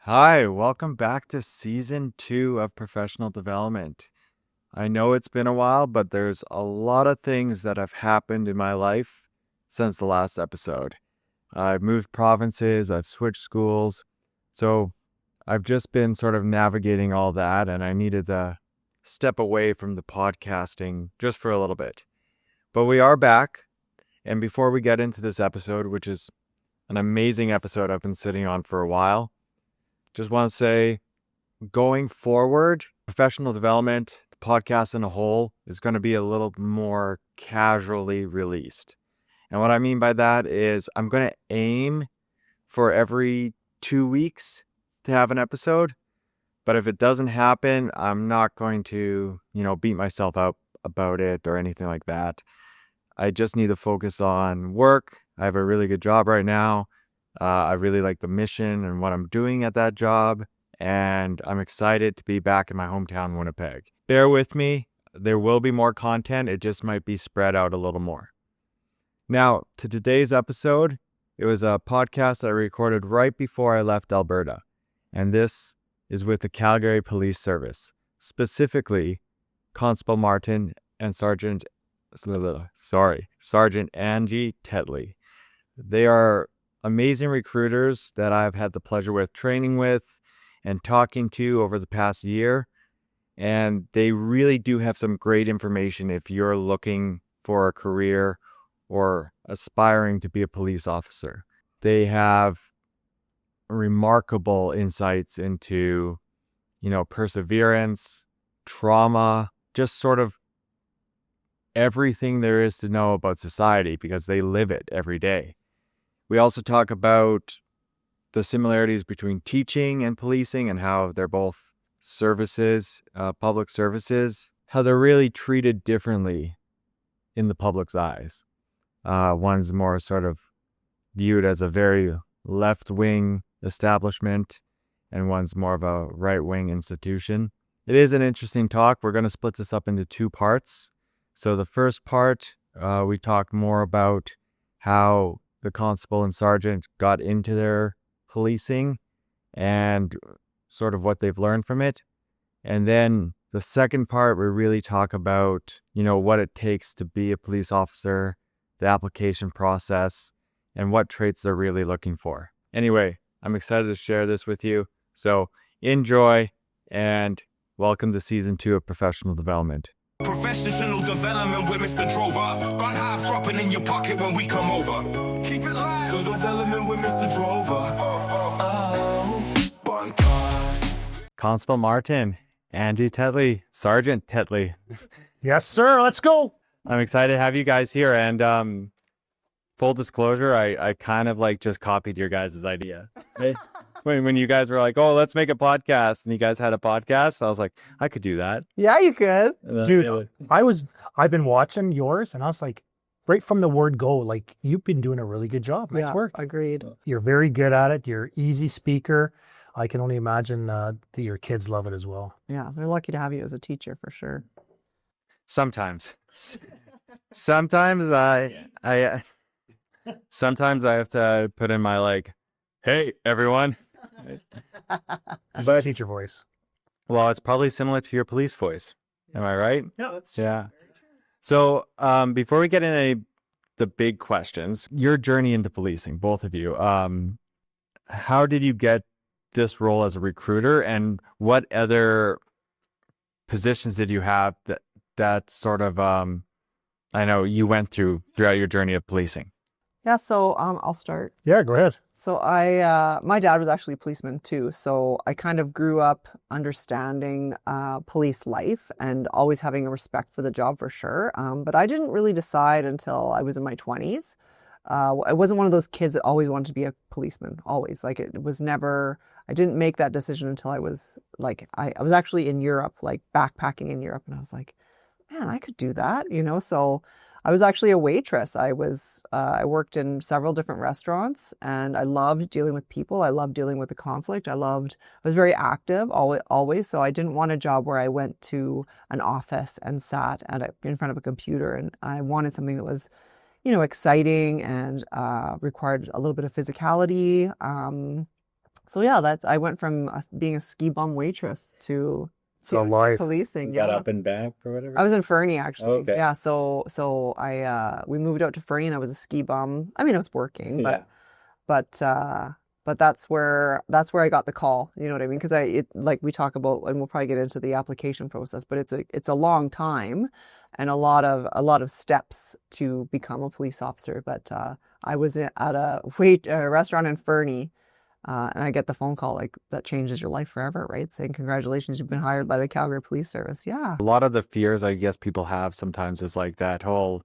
Hi, welcome back to season 2 of Professional Development. I know it's been a while, but there's a lot of things that have happened in my life since the last episode. I've moved provinces, I've switched schools, so I've just been sort of navigating all that, and I needed to step away from the podcasting just for a little bit. But we are back, and before we get into this episode, which is an amazing episode I've been sitting on for a while, just want to say, going forward, professional development, the podcast in a whole, is going to be a little more casually released. And what I mean by that is I'm going to aim for every 2 weeks to have an episode. But if it doesn't happen, I'm not going to, beat myself up about it or anything like that. I just need to focus on work. I have a really good job right now. I really like the mission and what I'm doing at that job, and I'm excited to be back in my hometown, Winnipeg. Bear with me. There will be more content. It just might be spread out a little more. Now, to today's episode, it was a podcast I recorded right before I left Alberta, and this is with the Calgary Police Service, specifically Constable Martin and Sergeant Angie Tetley. They are amazing recruiters that I've had the pleasure with training with and talking to over the past year. And they really do have some great information if you're looking for a career or aspiring to be a police officer. They have remarkable insights into, perseverance, trauma, just sort of everything there is to know about society because they live it every day. We also talk about the similarities between teaching and policing and how they're both services, public services, how they're really treated differently in the public's eyes. One's more sort of viewed as a very left-wing establishment, and one's more of a right-wing institution. It is an interesting talk. We're going to split this up into 2 parts. So the first part, we talk more about how the constable and sergeant got into their policing and sort of what they've learned from it. And then the second part, we really talk about, what it takes to be a police officer, the application process, and what traits they're really looking for. Anyway, I'm excited to share this with you. So enjoy and welcome to season 2 of Professional Development. Professional development with Mr.Drover. Gun half dropping in your pocket when we come over. Keep it live. Good development with Mr.Drover. Bun cars. Constable Martin, Angie Tetley, Sergeant Tetley. Yes, sir. Let's go. I'm excited to have you guys here. And full disclosure, I kind of just copied your guys' idea. Right? When you guys were like, oh, let's make a podcast, and you guys had a podcast, I was like, I could do that. Yeah, you could. Dude, I've been watching yours, and I was like, right from the word go, you've been doing a really good job. Nice work. Agreed. You're very good at it. You're easy speaker. I can only imagine that your kids love it as well. Yeah, they're lucky to have you as a teacher for sure. Sometimes sometimes I have to put in my hey, everyone. But teacher voice. Well, it's probably similar to your police voice. Am I right? Yeah. So before we get into the big questions, your journey into policing, both of you, how did you get this role as a recruiter, and what other positions did you have that sort of, I know you went throughout your journey of policing? Yeah, so I'll start. Yeah, go ahead. So my dad was actually a policeman too, so I kind of grew up understanding police life and always having a respect for the job for sure. But I didn't really decide until I was in my 20s. I wasn't one of those kids that always wanted to be a policeman, always. It was never, I didn't make that decision until I was I was actually in Europe, backpacking in Europe, and I was like, man, I could do that, so I was actually a waitress. I worked in several different restaurants, and I loved dealing with people. I loved dealing with the conflict. I was very active always. So I didn't want a job where I went to an office and sat in front of a computer. And I wanted something that was, exciting and required a little bit of physicality. So yeah, I went from being a ski bum waitress to life. policing. Is that Yeah. up and back or whatever? I was in Fernie actually. Okay. Yeah, so we moved out to Fernie and I was a ski bum. I mean, I was working, Yeah. but that's where I got the call. You know what I mean? Because like we talk about, and we'll probably get into the application process, but it's a long time and a lot of steps to become a police officer. But I was at a restaurant in Fernie. And I get the phone call like that changes your life forever, right? Saying congratulations, you've been hired by the Calgary Police Service. Yeah. A lot of the fears I guess people have sometimes is like that whole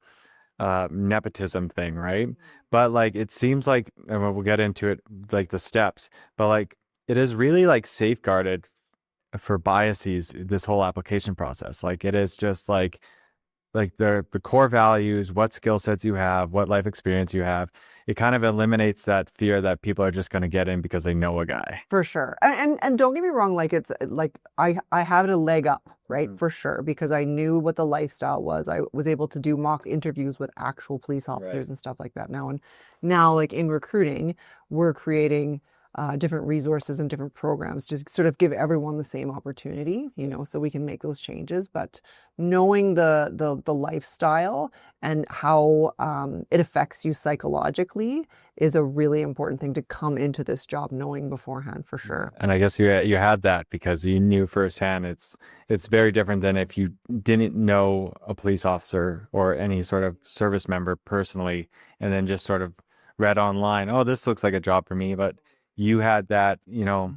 nepotism thing, right? But like it seems like, and we'll get into it, like the steps, but like it is really like safeguarded for biases, this whole application process. Like it is just like the core values, what skill sets you have, what life experience you have. It kind of eliminates that fear that people are just going to get in because they know a guy. For sure. And don't get me wrong, like it's like I had a leg up, right? For sure, because I knew what the lifestyle was. I was able to do mock interviews with actual police officers and stuff like that now like in recruiting, we're creating different resources and different programs to sort of give everyone the same opportunity, you know, so we can make those changes. But knowing the lifestyle and how it affects you psychologically is a really important thing to come into this job knowing beforehand, for sure. And I guess you had that because you knew firsthand. It's very different than if you didn't know a police officer or any sort of service member personally, and then just sort of read online, oh, this looks like a job for me. But you had that, you know,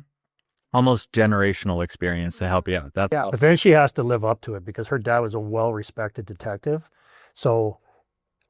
almost generational experience to help you out. That's But then she has to live up to it because her dad was a well-respected detective. So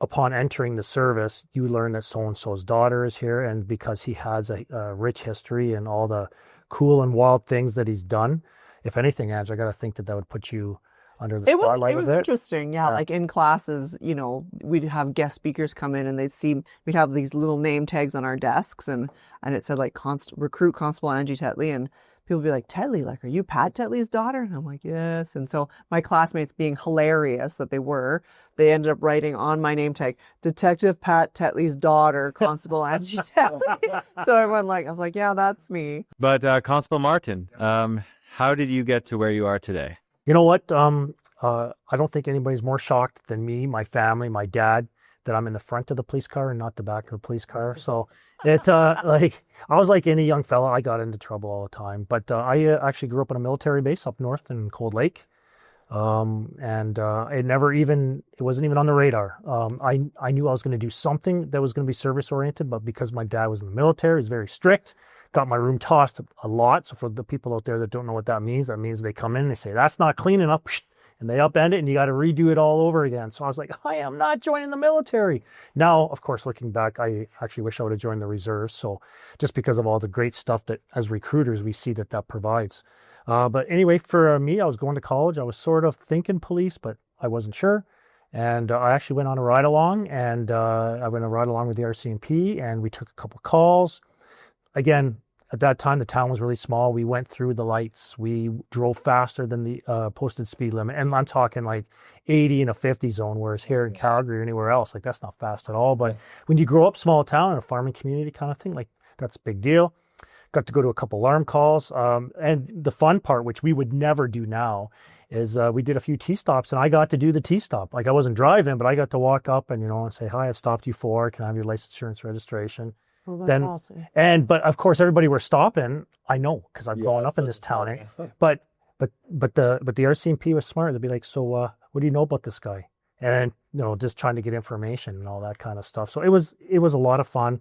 upon entering the service, you learn that so-and-so's daughter is here. And because he has a rich history and all the cool and wild things that he's done, if anything, Ange, I got to think that would put you under the spotlight. It was interesting. Yeah. Like in classes, you know, we'd have guest speakers come in and we'd have these little name tags on our desks and it said like recruit Constable Angie Tetley, and people would be like, Tetley, like, are you Pat Tetley's daughter? And I'm like, yes. And so my classmates, being hilarious that they ended up writing on my name tag, Detective Pat Tetley's daughter, Constable Angie Tetley. So everyone I was like, yeah, that's me. But Constable Martin, how did you get to where you are today? You know what? I don't think anybody's more shocked than me, my family, my dad, that I'm in the front of the police car and not the back of the police car. So it like I was like any young fella, I got into trouble all the time. But I actually grew up on a military base up north in Cold Lake. And it wasn't even on the radar. I knew I was going to do something that was going to be service oriented, but because my dad was in the military, he's very strict. Got my room tossed a lot. So for the people out there that don't know what that means they come in and they say, that's not clean enough. And they upend it and you got to redo it all over again. So I was like, I am not joining the military. Now, of course, looking back, I actually wish I would have joined the reserves. So just because of all the great stuff that as recruiters, we see that provides. But anyway, for me, I was going to college. I was sort of thinking police, but I wasn't sure. And I actually went on a ride along with the RCMP, and we took a couple calls. Again, at that time, the town was really small. We went through the lights. We drove faster than the posted speed limit. And I'm talking like 80 in a 50 zone, whereas here in Calgary or anywhere else, like that's not fast at all. But when you grow up small town in a farming community kind of thing, like that's a big deal. Got to go to a couple alarm calls. And the fun part, which we would never do now, is we did a few T-stops and I got to do the T-stop. Like I wasn't driving, but I got to walk up and, and say, hi, I've stopped you for, can I have your license, insurance, registration? Well, that's awesome. But of course, everybody we're stopping, I know because I've grown up in this town. But the RCMP was smart. They'd be like, so what do you know about this guy? And just trying to get information and all that kind of stuff. So it was a lot of fun.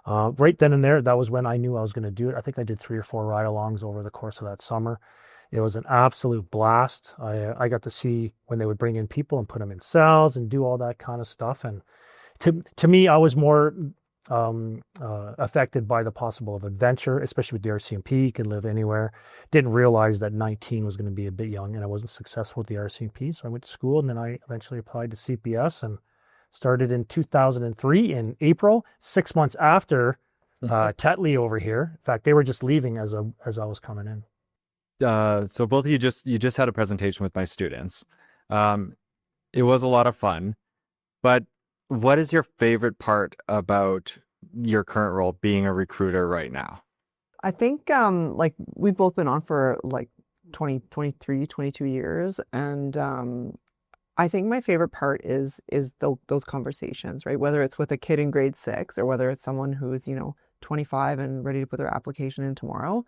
Right then and there, that was when I knew I was going to do it. I think I did 3 or 4 ride-alongs over the course of that summer. It was an absolute blast. I got to see when they would bring in people and put them in cells and do all that kind of stuff. And to me, I was more affected by the possible of adventure, especially with the RCMP. You can live anywhere. Didn't realize that 19 was going to be a bit young, and I wasn't successful with the RCMP. So I went to school, and then I eventually applied to CPS and started in 2003 in April, 6 months after Tetley over here. In fact, they were just leaving as I was coming in. So both of you just had a presentation with my students. It was a lot of fun, but what is your favorite part about your current role being a recruiter right now? I think like we've both been on for like 20, 23, 22 years, and I think my favorite part is those conversations, right? Whether it's with a kid in grade 6 or whether it's someone who's, 25 and ready to put their application in tomorrow.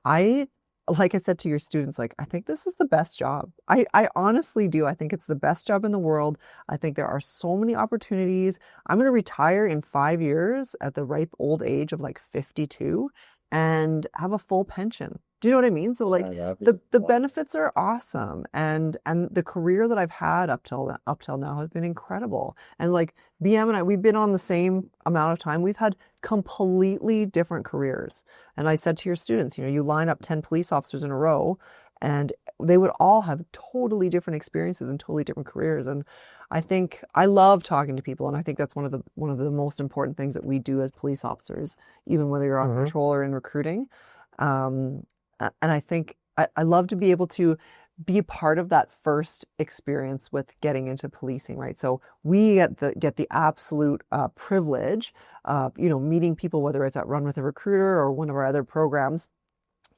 I like I said to your students, like, I think this is the best job. I honestly do. I think it's the best job in the world. I think there are so many opportunities. I'm going to retire in 5 years at the ripe old age of like 52 and have a full pension. Do you know what I mean? So like the benefits are awesome, and the career that I've had up till now has been incredible. And like BM and I, we've been on the same amount of time. We've had completely different careers. And I said to your students, you line up 10 police officers in a row, and they would all have totally different experiences and totally different careers. And I think I love talking to people, and I think that's one of the most important things that we do as police officers, even whether you're on patrol or in recruiting. And I think I love to be able to be a part of that first experience with getting into policing, right? So we get the absolute privilege of, meeting people, whether it's at Run with a Recruiter or one of our other programs,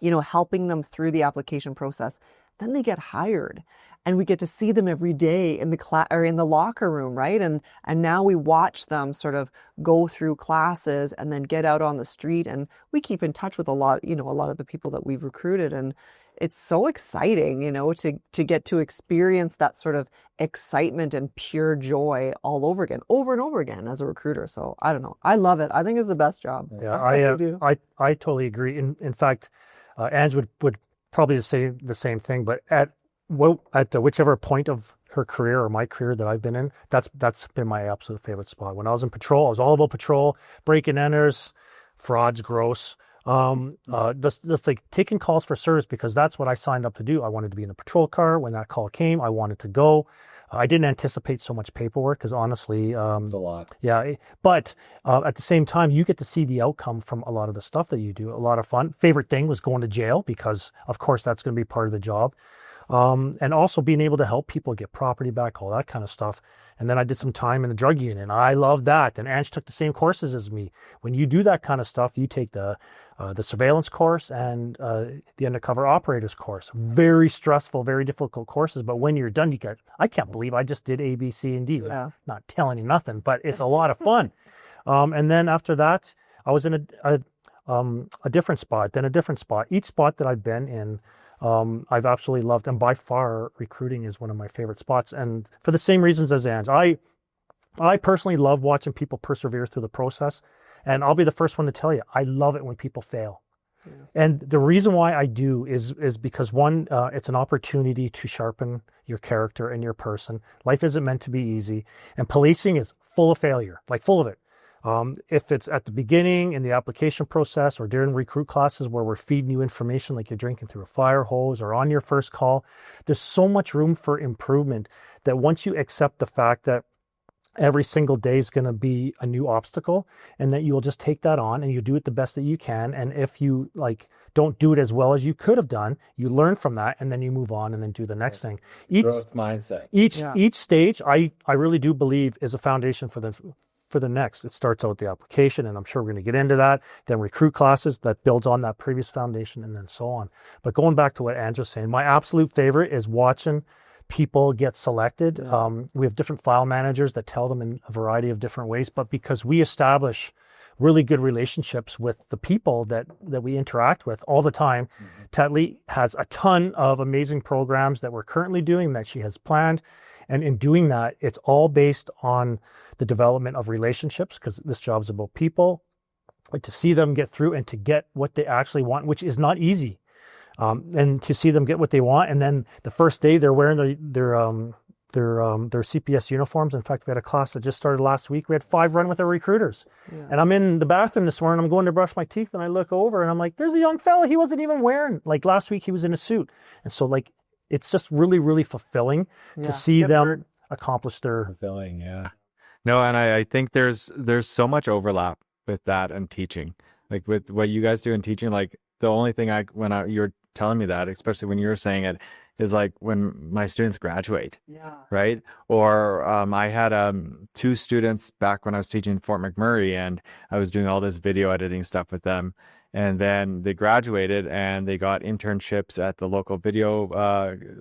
helping them through the application process. Then they get hired, and we get to see them every day in the class or in the locker room, right? And now we watch them sort of go through classes and then get out on the street, and we keep in touch with a lot of the people that we've recruited, and it's so exciting, to get to experience that sort of excitement and pure joy all over and over again as a recruiter. So I don't know, I love it. I think it's the best job. Yeah, I totally agree. In fact, Ange would probably say the same thing, but at whichever point of her career or my career that I've been in, that's been my absolute favorite spot. When I was in patrol, I was all about patrol, break and enters, frauds, gross. Just like taking calls for service, because that's what I signed up to do. I wanted to be in a patrol car. When that call came, I wanted to go. I didn't anticipate so much paperwork because honestly, It's a lot. yeah. But at the same time, you get to see the outcome from a lot of the stuff that you do. A lot of fun. Favorite thing was going to jail because, of course, that's going to be part of the job. And also being able to help people get property back, all that kind of stuff. And then I did some time in the drug unit, and I loved that. And Ange took the same courses as me. When you do that kind of stuff, you take the surveillance course and the undercover operators course. Very stressful, very difficult courses. But when you're done, I can't believe I just did A, B, C, and D. Yeah. Not telling you nothing, but it's a lot of fun. And then after that, I was in a different spot, then a different spot. Each spot that I've been in, I've absolutely loved, and by far recruiting is one of my favorite spots, and for the same reasons as Ange. I personally love watching people persevere through the process, and I'll be the first one to tell you, I love it when people fail. Yeah. And the reason why I do is because one, it's an opportunity to sharpen your character and your person. Life isn't meant to be easy, and policing is full of failure, like full of it. If it's at the beginning in the application process or during recruit classes where we're feeding you information like you're drinking through a fire hose or on your first call, there's so much room for improvement that once you accept the fact that every single day is going to be a new obstacle, and that you'll just take that on and you do it the best that you can. And if you don't do it as well as you could have done, you learn from that and then you move on and then do the next thing. Growth mindset. Each stage, I really do believe is a foundation for the next. It starts out with the application, and I'm sure we're going to get into that. Then recruit classes that builds on that previous foundation, and then so on. But going back to what Ange was saying, my absolute favorite is watching people get selected. We have different file managers that tell them in a variety of different ways, but because we establish really good relationships with the people that we interact with all the time, Tetley has a ton of amazing programs that we're currently doing that she has planned. And in doing that, it's all based on the development of relationships, because this job is about people, like to see them get through and to get what they actually want, which is not easy. And to see them get what they want. And then the first day they're wearing their CPS uniforms. In fact, we had a class that just started last week. We had 5 run with our recruiters. Yeah. And I'm in the bathroom this morning. I'm going to brush my teeth, and I look over and I'm like, there's a young fella. He wasn't even wearing, last week he was in a suit. And so it's just really, really fulfilling to see them accomplish their... Fulfilling, yeah. No, and I think there's so much overlap with that and teaching. Like with what you guys do in teaching, the only thing you were telling me that, especially when you were saying it, is when my students graduate. Yeah. Right? Or I had 2 students back when I was teaching Fort McMurray, and I was doing all this video editing stuff with them. And then they graduated and they got internships at the local video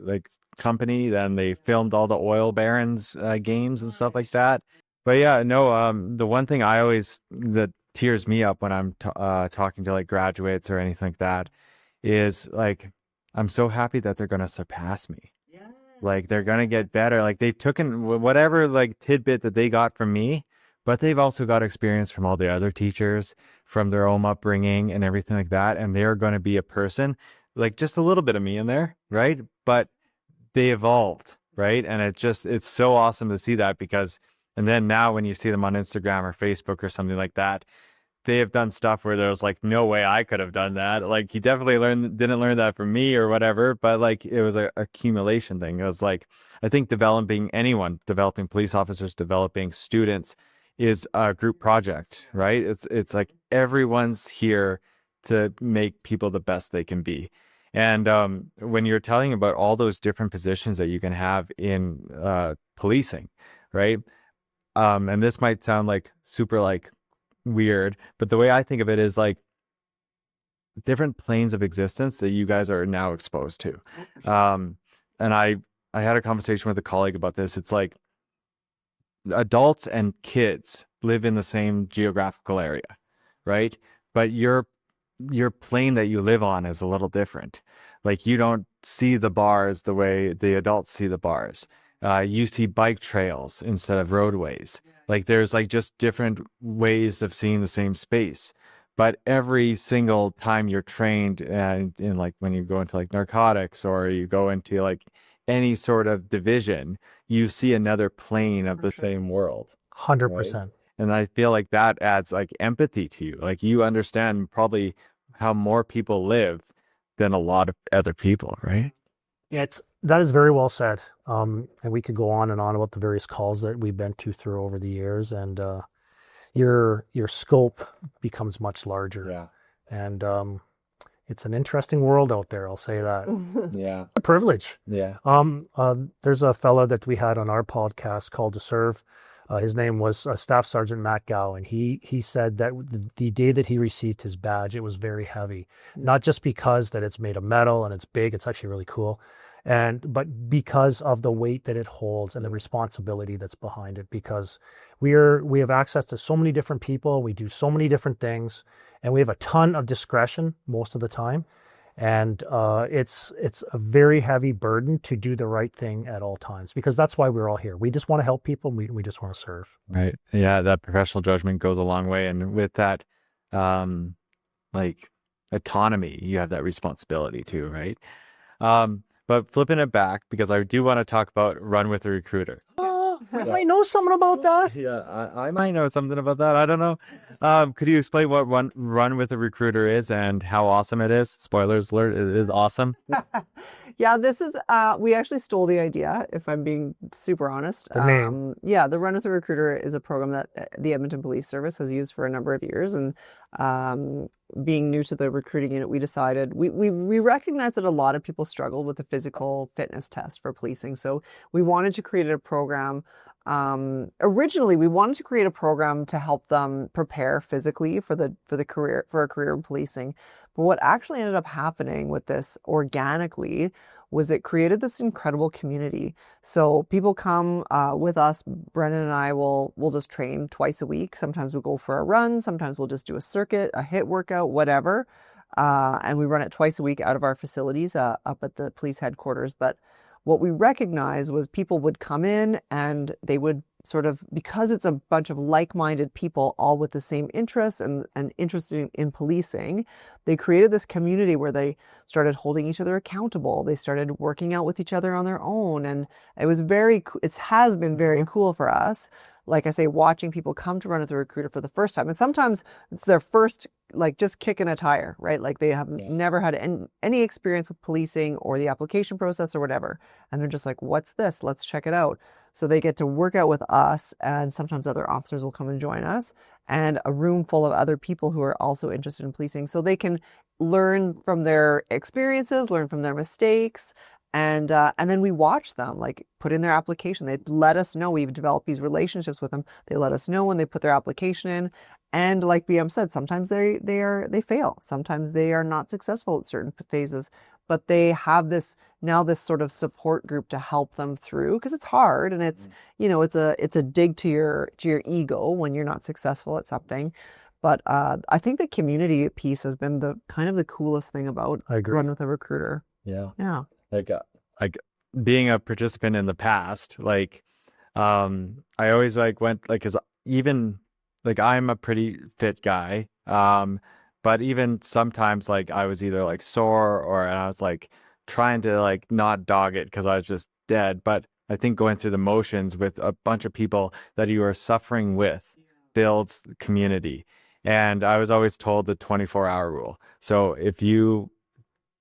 like company. Then they filmed all the oil barons games and stuff like that. But yeah, no, the one thing that tears me up when I'm talking to like graduates or anything like that is like, I'm so happy that they're going to surpass me. Like they're going to get better. Like they've taken whatever like tidbit that they got from me, but they've also got experience from all the other teachers, from their own upbringing and everything like that. And they're going to be a person, like just a little bit of me in there, right? But they evolved, right? And it's so awesome to see that and then now when you see them on Instagram or Facebook or something like that, they have done stuff where there's like, no way I could have done that. Like he definitely didn't learn that from me or whatever, but like it was a accumulation thing. It was like, I think developing police officers, developing students is a group project, right? It's like everyone's here to make people the best they can be. And when you're telling about all those different positions that you can have in policing, right? And this might sound like super like weird, but the way I think of it is like different planes of existence that you guys are now exposed to. And I had a conversation with a colleague about this. It's like adults and kids live in the same geographical area, right? But your plane that you live on is a little different. Like you don't see the bars the way the adults see the bars. You see bike trails instead of roadways. Like there's like just different ways of seeing the same space. But every single time you're trained in like when you go into like narcotics or you go into like any sort of division, you see another plane of the same world. 100%. Right? And I feel like that adds like empathy to you. Like you understand probably how more people live than a lot of other people, right? Yeah, that is very well said. And we could go on and on about the various calls that we've been through over the years, and your scope becomes much larger. Yeah. And it's an interesting world out there, I'll say that. Yeah. A privilege. Yeah. There's a fella that we had on our podcast called To Serve. His name was Staff Sergeant Matt Gow, and he said that the day that he received his badge, it was very heavy. Not just because that it's made of metal and it's big, it's actually really cool, but because of the weight that it holds and the responsibility that's behind it. Because we have access to so many different people, we do so many different things, and we have a ton of discretion most of the time. And it's a very heavy burden to do the right thing at all times, because that's why we're all here. We just want to help people. We just want to serve. Right. Yeah. That professional judgment goes a long way. And with that, like autonomy, you have that responsibility too, right? But flipping it back, because I do want to talk about Run with a Recruiter. We might know something about that. Yeah, I might know something about that. I don't know. Could you explain what Run with a Recruiter is and how awesome it is? Spoilers alert, it is awesome. Yeah, this is, we actually stole the idea, if I'm being super honest. The name. Yeah, the Run with a Recruiter is a program that the Edmonton Police Service has used for a number of years. And being new to the recruiting unit, we decided, we recognized that a lot of people struggled with the physical fitness test for policing. So we wanted to create a program. Originally, we wanted to create a program to help them prepare physically for a career in policing. But what actually ended up happening with this organically was it created this incredible community. So people come with us. Brennan and I will just train twice a week. Sometimes we'll go for a run. Sometimes we'll just do a circuit, a HIIT workout, whatever. And we run it twice a week out of our facilities up at the police headquarters. But what we recognized was people would come in and they would sort of, because it's a bunch of like-minded people all with the same interests and interested in policing, they created this community where they started holding each other accountable. They started working out with each other on their own. And it has been very cool for us. Like I say, watching people come to Run with a Recruiter for the first time. And sometimes it's their first, like just kicking a tire, right? Like they have never had any experience with policing or the application process or whatever. And they're just like, what's this? Let's check it out. So they get to work out with us, and sometimes other officers will come and join us, and a room full of other people who are also interested in policing. So they can learn from their experiences, learn from their mistakes, and then we watch them like put in their application. They let us know. We've developed these relationships with them. They let us know when they put their application in, And like BM said, sometimes they fail. Sometimes they are not successful at certain phases, but they have this sort of support group to help them through, because it's hard, and it's it's a dig to your ego when you're not successful at something. But I think the community piece has been the kind of the coolest thing about Run with a Recruiter. Yeah. Yeah. Like being a participant in the past, like I always like went like, cause even like I'm a pretty fit guy. But even sometimes like I was either like sore or and I was like trying to like not dog it because I was just dead. But I think going through the motions with a bunch of people that you are suffering with builds community. And I was always told the 24-hour rule. So if you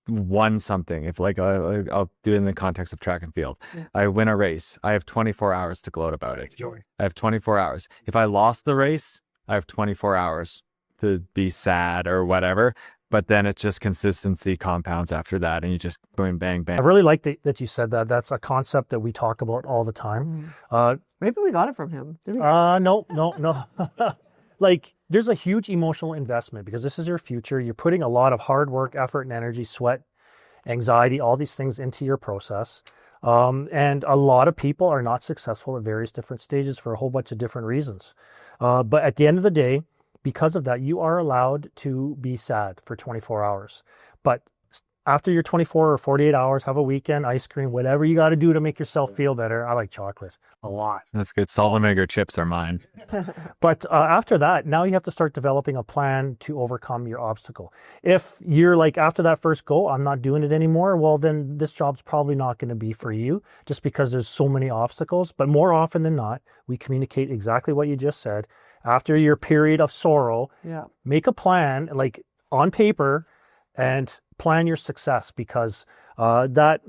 won something, if like I'll do it in the context of track and field, I win a race, I have 24 hours to gloat about it. I have 24 hours. If I lost the race, I have 24 hours to be sad or whatever. But then it's just consistency compounds after that, and you just boom, bang, bang. I really like that you said that. That's a concept that we talk about all the time. Maybe we got it from him. Did we? No. Like, there's a huge emotional investment because this is your future. You're putting a lot of hard work, effort, and energy, sweat, anxiety, all these things into your process. And a lot of people are not successful at various different stages for a whole bunch of different reasons. But at the end of the day, because of that, you are allowed to be sad for 24 hours. But after your 24 or 48 hours, have a weekend, ice cream, whatever you got to do to make yourself feel better. I like chocolate a lot. That's good. Salt and vinegar chips are mine. But after that, now you have to start developing a plan to overcome your obstacle. If you're like, after that first go, I'm not doing it anymore, well, then this job's probably not going to be for you just because there's so many obstacles. But more often than not, we communicate exactly what you just said. After your period of sorrow, make a plan, like on paper, and plan your success, because that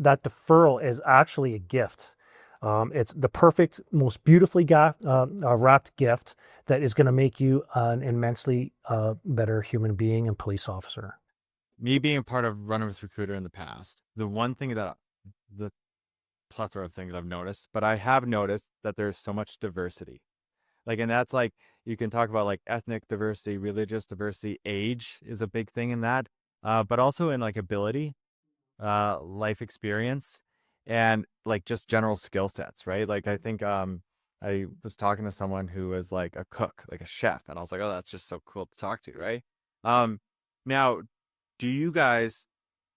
deferral is actually a gift. It's the perfect, most beautifully wrapped gift that is going to make you an immensely better human being and police officer. Me being part of Runner with Recruiter in the past, the one thing that the plethora of things I've noticed, but I have noticed that there's so much diversity. Like, and that's like, you can talk about like ethnic diversity, religious diversity, age is a big thing in that. But also in like ability, life experience, and like just general skill sets, right? Like I think I was talking to someone who was like a cook, like a chef, and I was like, oh, that's just so cool to talk to, right? Now, do you guys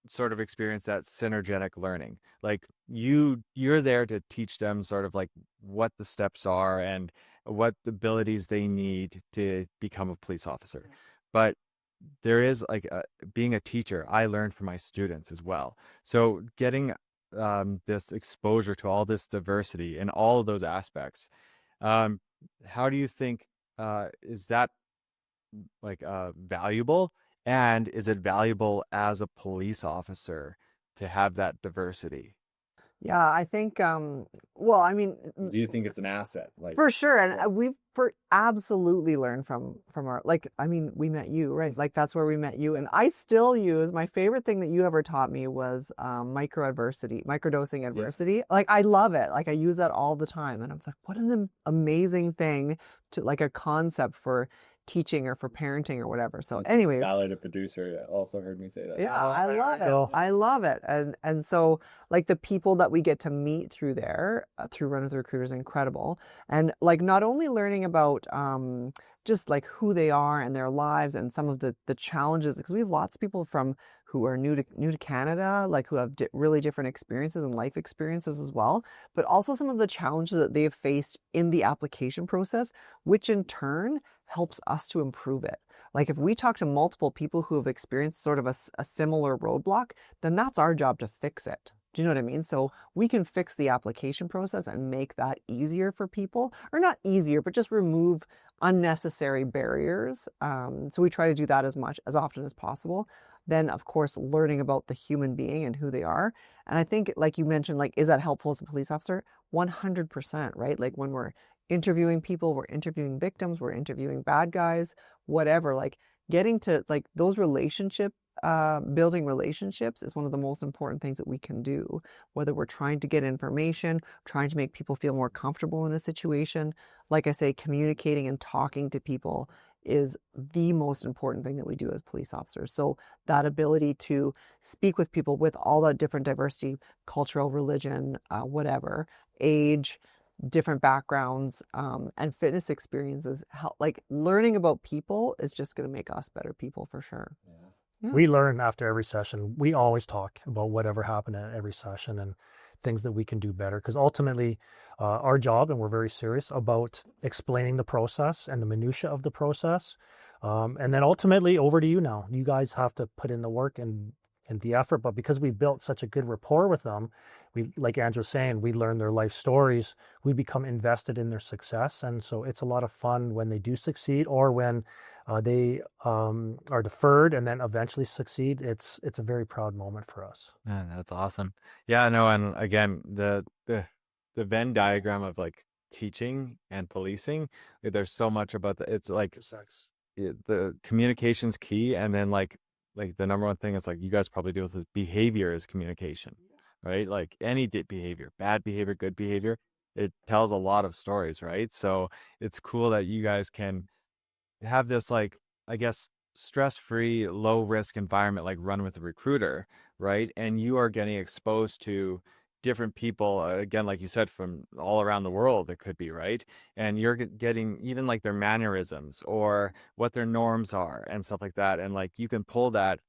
sort of experience that synergetic learning? Like you're there to teach them sort of like what the steps are and what abilities they need to become a police officer. But there is like being a teacher, I learned from my students as well. So getting this exposure to all this diversity in all of those aspects, how do you think is that like valuable? And is it valuable as a police officer to have that diversity? Yeah, I think, well, I mean, Do you think it's an asset? Like for sure. And we've absolutely learned from our, like, I mean, we met you, right? Like, that's where we met you. And I still use, my favorite thing that you ever taught me was microdosing adversity. Like, I love it. Like, I use that all the time. And I was like, what an amazing thing to, like, a concept for teaching or for parenting or whatever. So anyways, Valerie, the producer, also heard me say that. yeah, I love it. I love it. And so like the people that we get to meet through there, through Run with the Recruiter is incredible. And like not only learning about just like who they are and their lives and some of the challenges, because we have lots of people from who are new to Canada, like who have really different experiences and life experiences as well, but also some of the challenges that they have faced in the application process, which in turn helps us to improve it. Like if we talk to multiple people who have experienced sort of a similar roadblock, then that's our job to fix it. Do you know what I mean? So we can fix the application process and make that easier for people, or not easier, but just remove unnecessary barriers. So we try to do that as often as possible. Then of course, learning about the human being and who they are. And I think like you mentioned, like, is that helpful as a police officer? 100%, right? Like when we're interviewing people, we're interviewing victims, we're interviewing bad guys, whatever, like getting to like those building relationships is one of the most important things that we can do, whether we're trying to get information, trying to make people feel more comfortable in a situation. Like I say, communicating and talking to people is the most important thing that we do as police officers. So that ability to speak with people with all that different diversity, cultural, religion, whatever, age, different backgrounds, and fitness experiences, like learning about people is just going to make us better people for sure. Yeah. We learn after every session. We always talk about whatever happened at every session and things that we can do better. Because ultimately, our job, and we're very serious about explaining the process and the minutia of the process. And then ultimately, over to you now. You guys have to put in the work and the effort. But because we built such a good rapport with them, we, like Andrew was saying, we learn their life stories. We become invested in their success. And so it's a lot of fun when they do succeed, or when they are deferred and then eventually succeed. It's a very proud moment for us. Man, that's awesome. Yeah, no, and again, the Venn diagram of like teaching and policing, there's so much about it's like the communication's key, and then like the number one thing is like you guys probably deal with is behavior is communication, right? Like any behavior, bad behavior, good behavior, it tells a lot of stories, right? So it's cool that you guys can have this, like, I guess, stress-free, low-risk environment, like run with a recruiter, right? And you are getting exposed to different people, again, like you said, from all around the world, it could be, right? And you're getting even like their mannerisms or what their norms are and stuff like that. And like you can pull that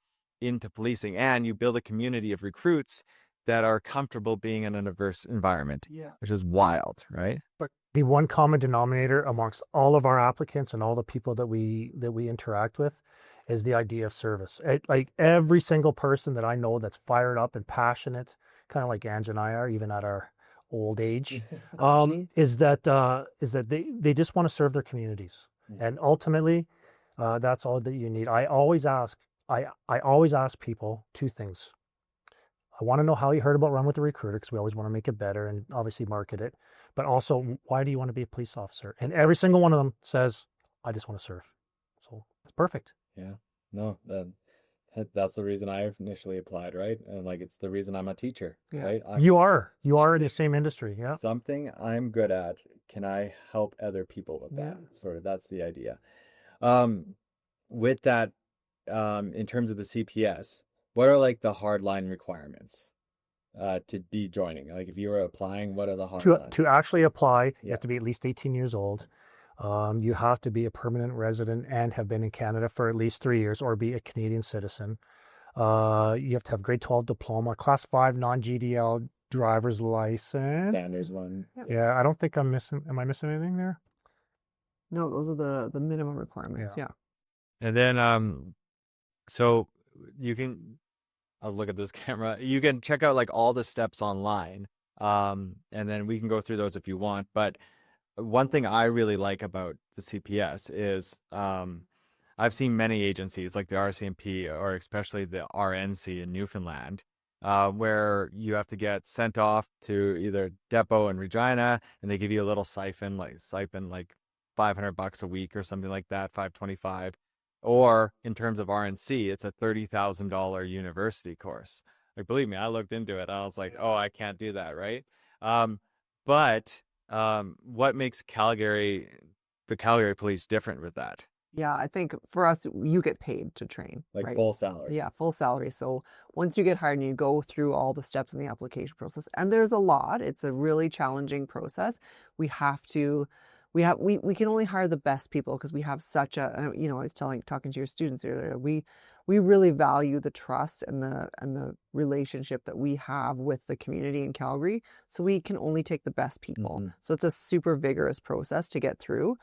into policing, and you build a community of recruits that are comfortable being in a diverse environment, which is wild, right? But the one common denominator amongst all of our applicants and all the people that we interact with is the idea of service. Like every single person that I know that's fired up and passionate, kind of like Angie and I are, even at our old age, is that they just want to serve their communities, and ultimately, that's all that you need. I always ask people two things. I want to know how you heard about Run with a Recruiter, because we always want to make it better and obviously market it. But also, why do you want to be a police officer? And every single one of them says, I just want to serve. So it's perfect. Yeah, no, that's the reason I initially applied, right? And like, it's the reason I'm a teacher, right? You are in the same industry. Yeah. Something I'm good at. Can I help other people with that? Sort of, that's the idea. With that, in terms of the CPS, what are like the hardline requirements to be joining? Like if you were applying, what are the hardline? To actually apply, you have to be at least 18 years old. You have to be a permanent resident and have been in Canada for at least 3 years, or be a Canadian citizen. You have to have grade 12 diploma, class 5 non-GDL driver's license. Standards one. Yeah, I don't think I'm missing. Am I missing anything there? No, those are the minimum requirements. Yeah. And then so you can, I'll look at this camera. You can check out like all the steps online. And then we can go through those if you want. But one thing I really like about the CPS is I've seen many agencies like the RCMP, or especially the RNC in Newfoundland, where you have to get sent off to either depot in Regina, and they give you a little stipend like $500 a week or something like that, $525. Or in terms of RNC, it's a $30,000 university course. Like, believe me, I looked into it. I was like, oh, I can't do that, right? But what makes the Calgary Police different with that? Yeah, I think for us, you get paid to train. Like right? full salary. Yeah, full salary. So once you get hired and you go through all the steps in the application process, and there's a lot, it's a really challenging process. We can only hire the best people, because we have such a, I was talking to your students earlier, we really value the trust and the relationship that we have with the community in Calgary. So we can only take the best people. Mm-hmm. So it's a super vigorous process to get through.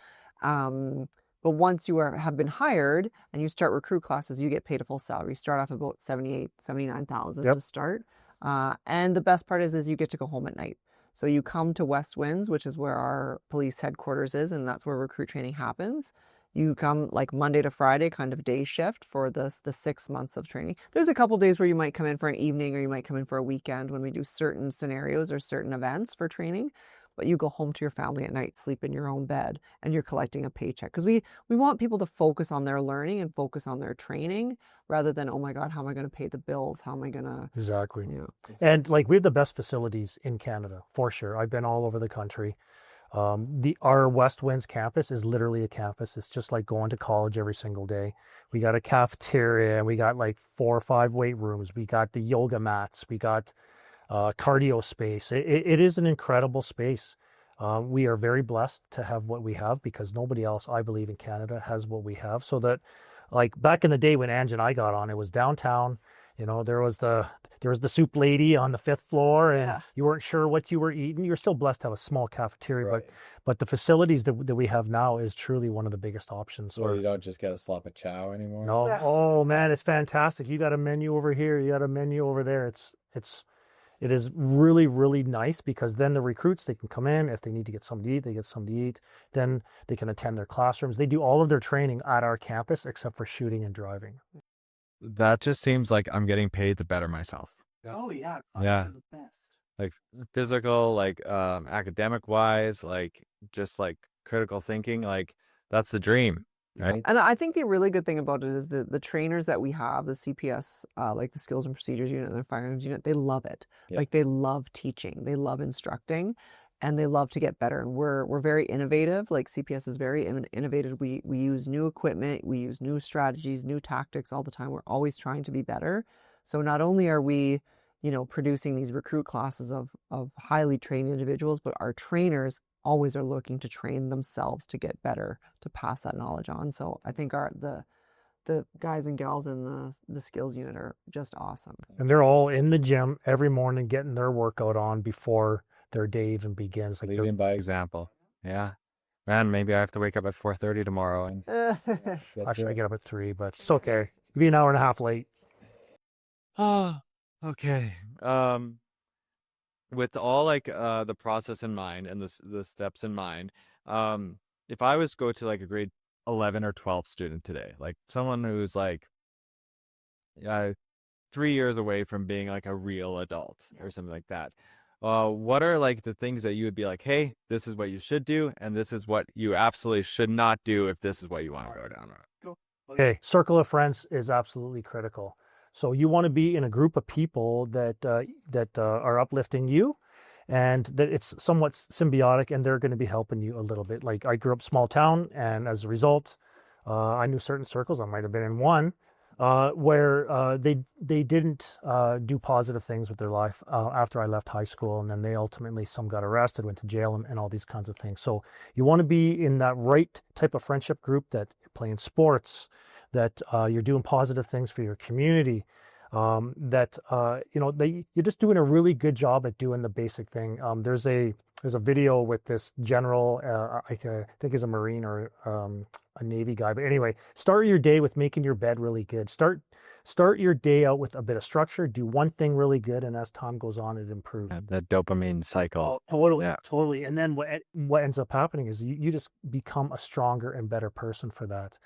But once you have been hired and you start recruit classes, you get paid a full salary. You start off about 79,000 to start. And the best part is you get to go home at night. So you come to West Winds, which is where our police headquarters is, and that's where recruit training happens. You come like Monday to Friday, kind of day shift for the 6 months of training. There's a couple days where you might come in for an evening, or you might come in for a weekend when we do certain scenarios or certain events for training. But you go home to your family at night, sleep in your own bed, and you're collecting a paycheck. Because we want people to focus on their learning and focus on their training, rather than, oh my God, how am I going to pay the bills? How am I going to... Exactly. Yeah. And like, we have the best facilities in Canada, for sure. I've been all over the country. Our West Winds campus is literally a campus. It's just like going to college every single day. We got a cafeteria and we got like 4 or 5 weight rooms. We got the yoga mats. We got cardio space. It is an incredible space. We are very blessed to have what we have because nobody else, I believe, in Canada has what we have. So that, like back in the day when Angie and I got on, it was downtown. You know, there was the soup lady on the 5th floor, and you weren't sure what you were eating. You're still blessed to have a small cafeteria, but the facilities that we have now is truly one of the biggest options. So you don't just get a slop of chow anymore. No, oh man, it's fantastic. You got a menu over here, you got a menu over there. It is really, really nice because then the recruits, they can come in. If they need to get something to eat, they get something to eat. Then they can attend their classrooms. They do all of their training at our campus except for shooting and driving. That just seems like I'm getting paid to better myself. Oh yeah, Yeah. the best. Like physical, like academic wise, like just like critical thinking, like that's the dream, right? And I think the really good thing about it is the trainers that we have, the CPS, like the Skills and Procedures Unit and the Firearms Unit, they love it. Yeah. Like they love teaching, they love instructing, and they love to get better. And we're very innovative. Like CPS is very innovative. We use new equipment, we use new strategies, new tactics all the time. We're always trying to be better. So not only are we, you know, producing these recruit classes of highly trained individuals, but our trainers always are looking to train themselves to get better, to pass that knowledge on. So I think the guys and gals in the skills unit are just awesome. And they're all in the gym every morning getting their workout on before their day even begins. Like Leading by example. Yeah. Man, maybe I have to wake up at 4:30 tomorrow and actually I get up at 3, but it's okay. You'll be an hour and a half late. Oh, okay. With all like the process in mind and the steps in mind, if I was to go to like a grade 11 or 12 student today, like someone who's like 3 years away from being like a real adult or something like that, what are like the things that you would be like, hey, this is what you should do, and this is what you absolutely should not do if this is what you want to go down? Okay, circle of friends is absolutely critical. So you want to be in a group of people that are uplifting you, and that it's somewhat symbiotic, and they're going to be helping you a little bit. Like I grew up small town, and as a result, I knew certain circles. I might have been in one where they didn't do positive things with their life after I left high school, and then they ultimately, some got arrested, went to jail, and all these kinds of things. So you want to be in that right type of friendship group, that you're playing sports, that you're doing positive things for your community, that you know, you're just doing a really good job at doing the basic thing. There's a video with this general, I think he's a Marine or a Navy guy, but anyway, start your day with making your bed really good. Start your day out with a bit of structure. Do one thing really good, and as time goes on, it improves. The dopamine cycle. Totally. And then what ends up happening is you just become a stronger and better person for that.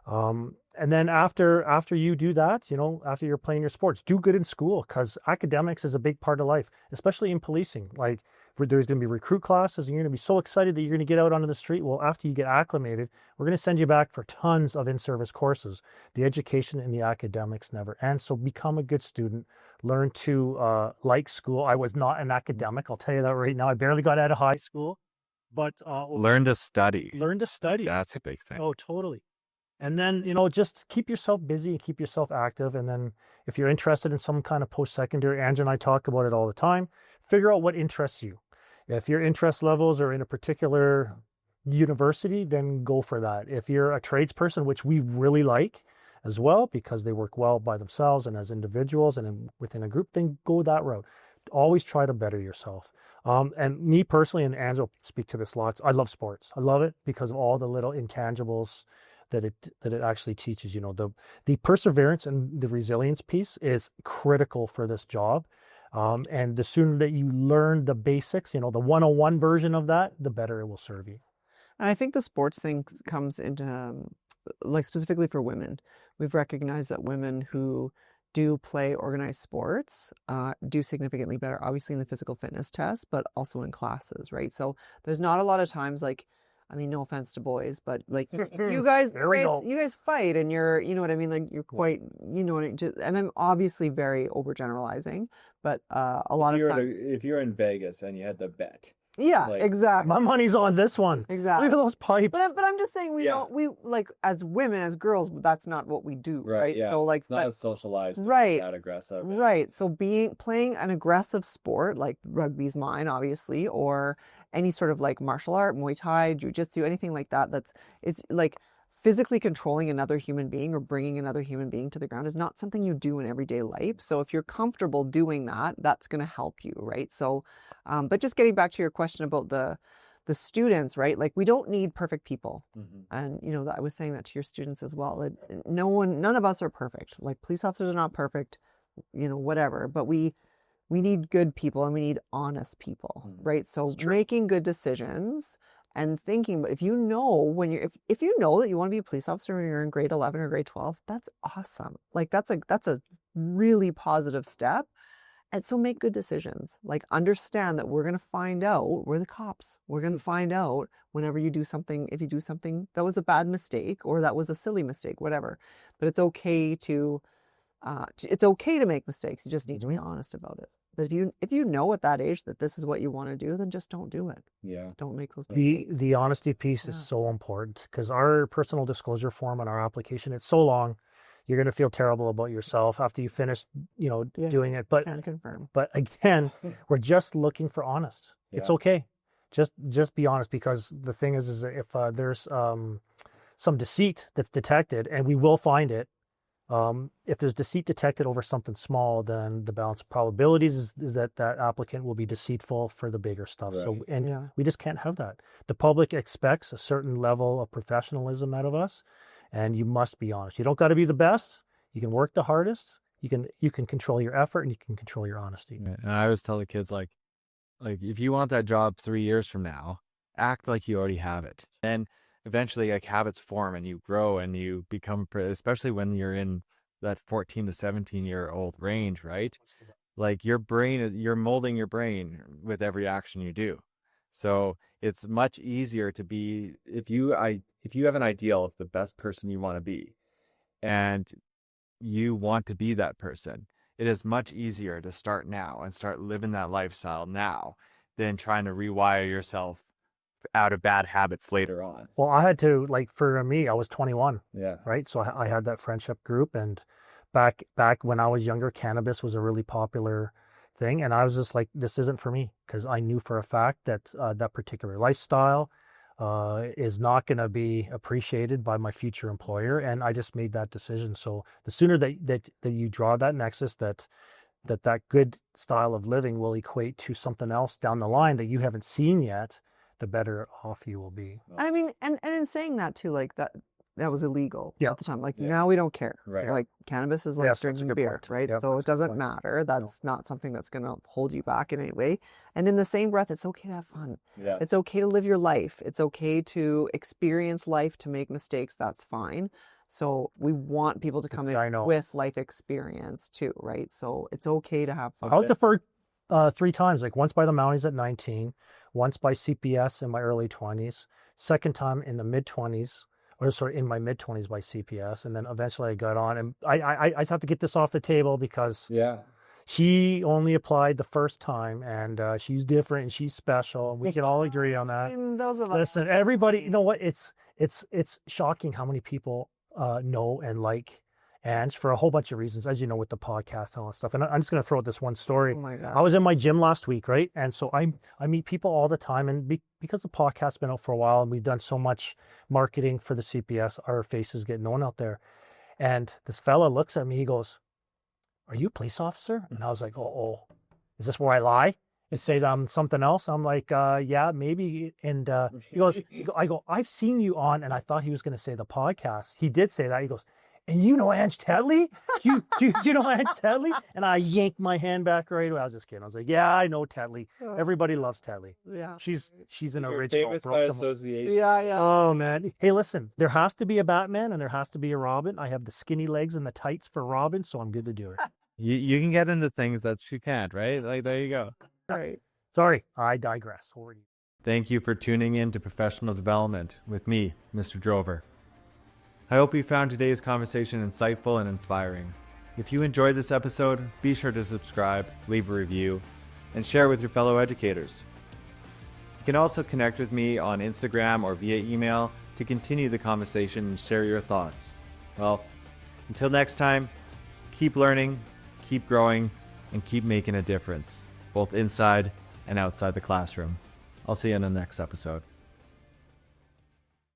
And then after you do that, you know, after you're playing your sports, do good in school, because academics is a big part of life, especially in policing. Like there's going to be recruit classes, and you're going to be so excited that you're going to get out onto the street. Well, after you get acclimated, we're going to send you back for tons of in-service courses. The education and the academics never end. So become a good student, learn to like school. I was not an academic, I'll tell you that right now. I barely got out of high school, but Learn to study. That's a big thing. Oh, totally. And then, you know, just keep yourself busy and keep yourself active. And then if you're interested in some kind of post-secondary, Angie and I talk about it all the time, figure out what interests you. If your interest levels are in a particular university, then go for that. If you're a tradesperson, which we really like as well, because they work well by themselves and as individuals and within a group, then go that route. Always try to better yourself. And me personally, and Angie will speak to this lots, I love sports. I love it because of all the little intangibles that it actually teaches. You know, the perseverance and the resilience piece is critical for this job. And the sooner that you learn the basics, you know, the 101 version of that, the better it will serve you. And I think the sports thing comes into, like specifically for women, we've recognized that women who do play organized sports do significantly better, obviously in the physical fitness test, but also in classes, right? So there's not a lot of times, like, I mean, no offense to boys, but like you guys fight, and you're, you know what I mean? Like you're quite, you know what I mean? And I'm obviously very overgeneralizing, but a lot of times, if you're in Vegas and you had to bet, Yeah, Like- exactly. My money's on this one. Exactly. Look at those pipes. But I'm just saying Yeah. we like as women, as girls, that's not what we do, right? Yeah. So like it's not as socialized. to be Right. That aggressive. right. So playing an aggressive sport like rugby's mine, obviously, or any sort of like martial art, Muay Thai, Jiu-Jitsu, anything like that. It's like physically controlling another human being or bringing another human being to the ground is not something you do in everyday life. So if you're comfortable doing that, that's going to help you, right? So, but just getting back to your question about the students, right? Like we don't need perfect people. Mhm. And, you know, I was saying that to your students as well. None of us are perfect. Like police officers are not perfect, you know, whatever, but we need good people and we need honest people, right? So making good decisions and thinking, but if you know when you're, if you know that you want to be a police officer when you're in grade 11 or grade 12, that's awesome. Like that's a really positive step. And so make good decisions. Like understand that we're going to find out, we're the cops. We're going to find out whenever you do something, if you do something that was a bad mistake or that was a silly mistake, whatever. But it's okay to make mistakes. You just need to be honest about it. But if you know at that age that this is what you want to do, then just don't do it. Yeah. Don't make those mistakes. The honesty piece is so important because our personal disclosure form on our application, it's so long. You're going to feel terrible about yourself after you finish, you know, doing it. But Can confirm. But again, we're just looking for honest. It's Yeah. okay. Just be honest, because the thing is that if there's some deceit that's detected, and we will find it, if there's deceit detected over something small, then the balance of probabilities is that applicant will be deceitful for the bigger stuff. Right. So, and Yeah. we just can't have that. The public expects a certain level of professionalism out of us, and you must be honest. You don't got to be the best. You can work the hardest. You can control your effort, and you can control your honesty. And I always tell the kids, like if you want that job 3 years from now, act like you already have it. And eventually, like habits form, and you grow, and you become, especially when you're in that 14 to 17-year-old range, right? Like you're molding your brain with every action you do. So it's much easier to be, if you have an ideal of the best person you want to be, and you want to be that person, it is much easier to start now and start living that lifestyle now than trying to rewire yourself out of bad habits later on. Well, I had to, like, for me, I was 21, Yeah. right? So I had that friendship group, and back when I was younger, cannabis was a really popular thing, and I was just like, this isn't for me, because I knew for a fact that that particular lifestyle is not going to be appreciated by my future employer, and I just made that decision. So the sooner that you draw that nexus, that good style of living will equate to something else down the line that you haven't seen yet, the better off you will be. I mean, and in saying that too, like that was illegal Yeah. at the time. Like Yeah. now we don't care. Right. Like cannabis is like Yes, that's a drinking good beer, point. right? Yep, So that's it a good doesn't point. matter. That's not something that's going to hold you back in any way. And in the same breath, it's okay to have fun. Yeah. It's okay to live your life. It's okay to experience life, to make mistakes. That's fine. So we want people to come I in know. with life experience too, right? So it's okay to have fun. I was deferred 3 times, like once by the Mounties at 19, once by CPS in my early 20s, second time in the mid-20s, or sorry, in my mid-20s by CPS, and then eventually I got on. And I just have to get this off the table because Yeah. she only applied the first time, and she's different and she's special, and we can all agree on that. And those of us, Listen, everybody, you know what? It's shocking how many people know and like Ange for a whole bunch of reasons, as you know, with the podcast and all that stuff. And I'm just going to throw out this one story. oh my God. I was in my gym last week, right? And so I meet people all the time, and because the podcast's been out for a while and we've done so much marketing for the CPS, our faces get known out there. And this fella looks at me, he goes, "Are you a police officer?" And I was like, "Oh, is this where I lie and say something else?" I'm like, "Yeah, maybe." And he goes, I go, "I've seen you on," and I thought he was going to say the podcast. He did say that. He goes, "And you know Ange Tetley? Do you know Ange Tetley?" And I yanked my hand back right away. I was just kidding. I was like, "Yeah, I know Tetley. Everybody loves Tetley. Yeah. She's an You're original." famous by broke them- association. Yeah, yeah. Oh man. Hey, listen, there has to be a Batman and there has to be a Robin. I have the skinny legs and the tights for Robin, so I'm good to do it. You can get into things that you can't, right? Like, there you go. Right. Sorry, I digress. Over to you. Thank you for tuning in to Professional Development with me, Mr. Drover. I hope you found today's conversation insightful and inspiring. If you enjoyed this episode, be sure to subscribe, leave a review, and share with your fellow educators. can also connect with me on Instagram or via email to continue the conversation and share your thoughts. Well, until next time, keep learning, keep growing, and keep making a difference, both inside and outside the classroom. I'll see you in the next episode.